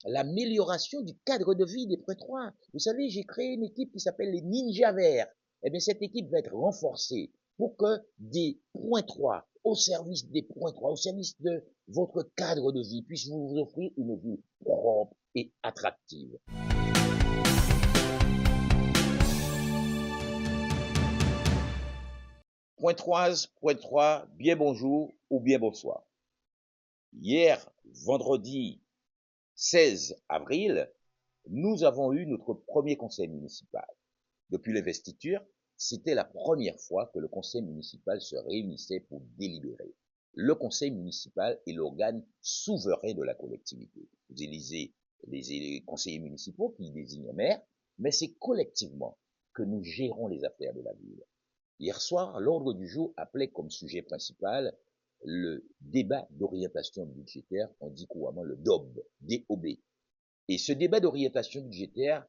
l'amélioration du cadre de vie des Pointois. Vous savez, j'ai créé une équipe qui s'appelle les Ninjas Verts. Eh bien, cette équipe va être renforcée pour que des Pointois, au service des Pointois, au service de votre cadre de vie, puissent vous offrir une vie propre et attractive. Pointoise, Pointois, bien bonjour ou bien bonsoir. Hier, vendredi 16 avril, nous avons eu notre premier conseil municipal. Depuis l'investiture, c'était la première fois que le conseil municipal se réunissait pour délibérer. Le conseil municipal est l'organe souverain de la collectivité. Vous élisez les conseillers municipaux qui désignent un maire, mais c'est collectivement que nous gérons les affaires de la ville. Hier soir, l'ordre du jour appelait comme sujet principal le débat d'orientation budgétaire, on dit couramment le DOB, D-O-B. Et ce débat d'orientation budgétaire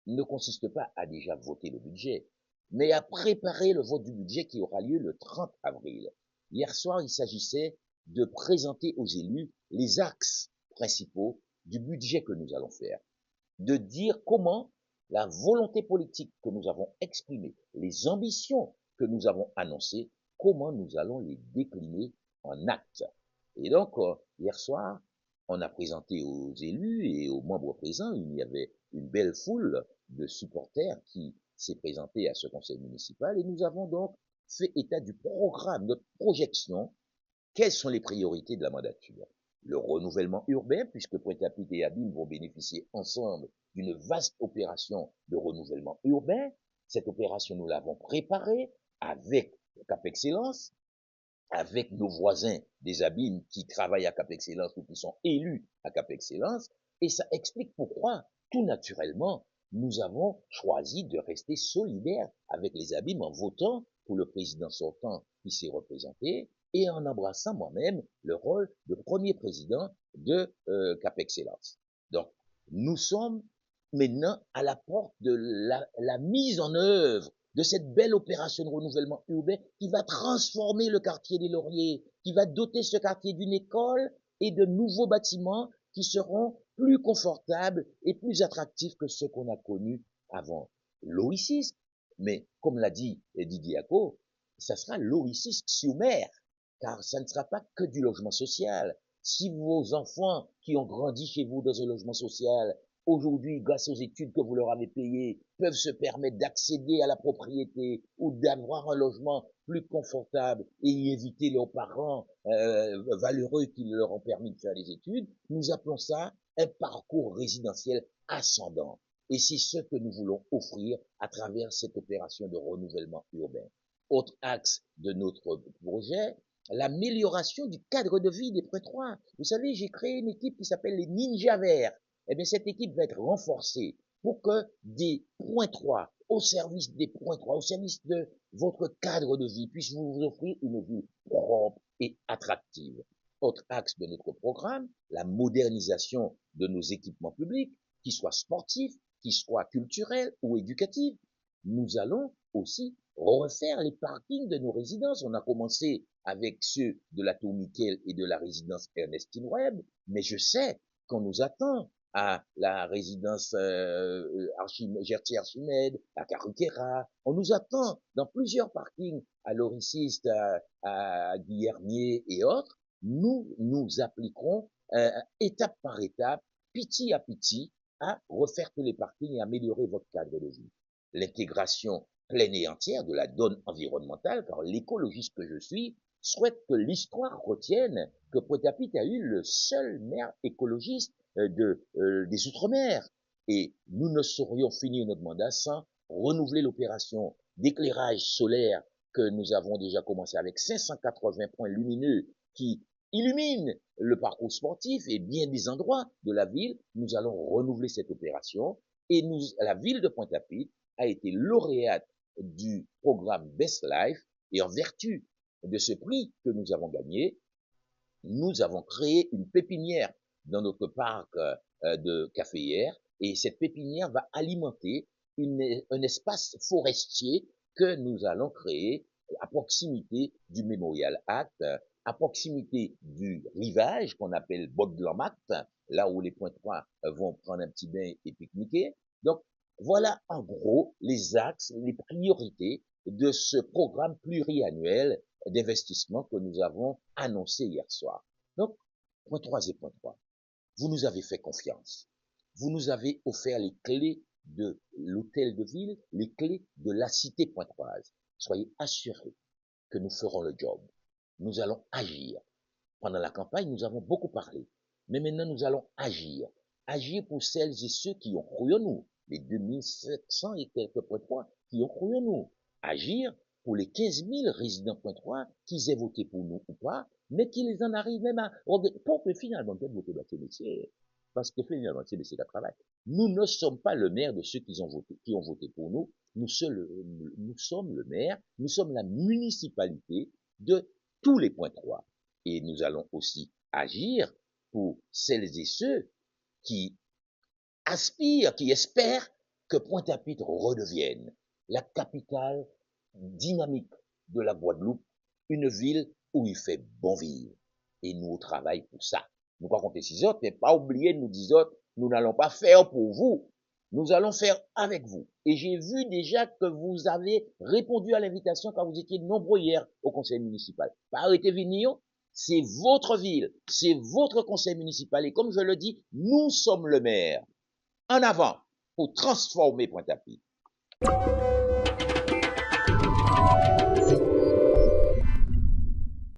ne consiste pas à déjà voter le budget, mais à préparer le vote du budget qui aura lieu le 30 avril. Hier soir, il s'agissait de présenter aux élus les axes principaux du budget que nous allons faire, de dire comment la volonté politique que nous avons exprimée, les ambitions que nous avons annoncées, comment nous allons les décliner en actes. Et donc, hier soir, on a présenté aux élus et aux membres présents, il y avait une belle foule de supporters qui s'est présentée à ce conseil municipal et nous avons donc fait état du programme, notre projection. Quelles sont les priorités de la mandature? Le renouvellement urbain, puisque Pointe-à-Pitre et Abîme vont bénéficier ensemble d'une vaste opération de renouvellement urbain. Cette opération, nous l'avons préparée avec Cap Excellence, avec nos voisins des Abîmes qui travaillent à Cap Excellence ou qui sont élus à Cap Excellence. Et ça explique pourquoi, tout naturellement, nous avons choisi de rester solidaires avec les Abîmes en votant pour le président sortant qui s'est représenté et en embrassant moi-même le rôle de premier président de Cap Excellence. Donc, nous sommes maintenant à la porte de la mise en œuvre de cette belle opération de renouvellement urbain qui va transformer le quartier des Lauriers, qui va doter ce quartier d'une école et de nouveaux bâtiments qui seront plus confortables et plus attractifs que ceux qu'on a connus avant. L'Oïcisque, mais comme l'a dit Didier Ako, ça sera l'Oïcisque sur mer, car ça ne sera pas que du logement social. Si vos enfants qui ont grandi chez vous dans un logement social, aujourd'hui, grâce aux études que vous leur avez payées, peuvent se permettre d'accéder à la propriété ou d'avoir un logement plus confortable et y éviter leurs parents valeureux qui leur ont permis de faire des études, nous appelons ça un parcours résidentiel ascendant. Et c'est ce que nous voulons offrir à travers cette opération de renouvellement urbain. Autre axe de notre projet, l'amélioration du cadre de vie des Pointois. Vous savez, j'ai créé une équipe qui s'appelle les Ninjas Verts. Eh bien, cette équipe va être renforcée pour que des Pointois, au service des Pointois, au service de votre cadre de vie, puissent vous offrir une vie propre et attractive. Autre axe de notre programme, la modernisation de nos équipements publics, qu'ils soient sportifs, qu'ils soient culturels ou éducatifs. Nous allons aussi refaire les parkings de nos résidences. On a commencé avec ceux de la Tour Miquel et de la résidence Ernestine Webb, mais je sais qu'on nous attend à la résidence Gertier-Archimède, à Caruquera. On nous attend dans plusieurs parkings, à l'Oriciste, à Guillermier et autres. Nous nous appliquerons étape par étape, petit à petit, à refaire tous les parkings et améliorer votre cadre de vie. L'intégration pleine et entière de la donne environnementale, car l'écologiste que je suis souhaite que l'histoire retienne que Pointe-à-Pitre a eu le seul maire écologiste des Outre-mer. Et nous ne saurions finir notre mandat sans renouveler l'opération d'éclairage solaire que nous avons déjà commencé avec 580 points lumineux qui illuminent le parcours sportif et bien des endroits de la ville. Nous allons renouveler cette opération et la ville de Pointe-à-Pitre a été lauréate du programme Best Life et en vertu de ce prix que nous avons gagné, nous avons créé une pépinière dans notre parc de caféière et cette pépinière va alimenter un espace forestier que nous allons créer à proximité du Memorial Act, à proximité du rivage qu'on appelle Bode-Blanc-Mact là où les Pointois vont prendre un petit bain et pique-niquer. Donc, voilà en gros les axes, les priorités de ce programme pluriannuel d'investissement que nous avons annoncé hier soir. Donc, point 3 et point 3, vous nous avez fait confiance. Vous nous avez offert les clés de l'hôtel de ville, les clés de la cité pointoise. Soyez assurés que nous ferons le job. Nous allons agir. Pendant la campagne, nous avons beaucoup parlé. Mais maintenant, nous allons agir. Agir pour celles et ceux qui ont cru en nous. Les 2700 et quelques pointois qui ont cru en nous. Agir pour les 15 000 résidents pointois qui aient voté pour nous ou pas, mais qui les en arrivent même à regretter. Pour que finalement, peut-être voter pour métier. Parce que finalement, c'est le travail. Nous ne sommes pas le maire de ceux qui ont voté pour nous. Nous sommes le maire, nous sommes la municipalité de tous les Pointois. Et nous allons aussi agir pour celles et ceux qui aspirent, qui espèrent que Pointe-à-Pitre redevienne la capitale dynamique de la Guadeloupe, une ville où il fait bon vivre. Et nous travaillons pour ça. Nous pas compter 6 autres, mais pas oublier de nous dire autres, nous n'allons pas faire pour vous. Nous allons faire avec vous. Et j'ai vu déjà que vous avez répondu à l'invitation quand vous étiez nombreux hier au conseil municipal. Pas arrêter venir, c'est votre ville, c'est votre conseil municipal. Et comme je le dis, nous sommes le maire. En avant pour transformer Pointe-à-Pitre.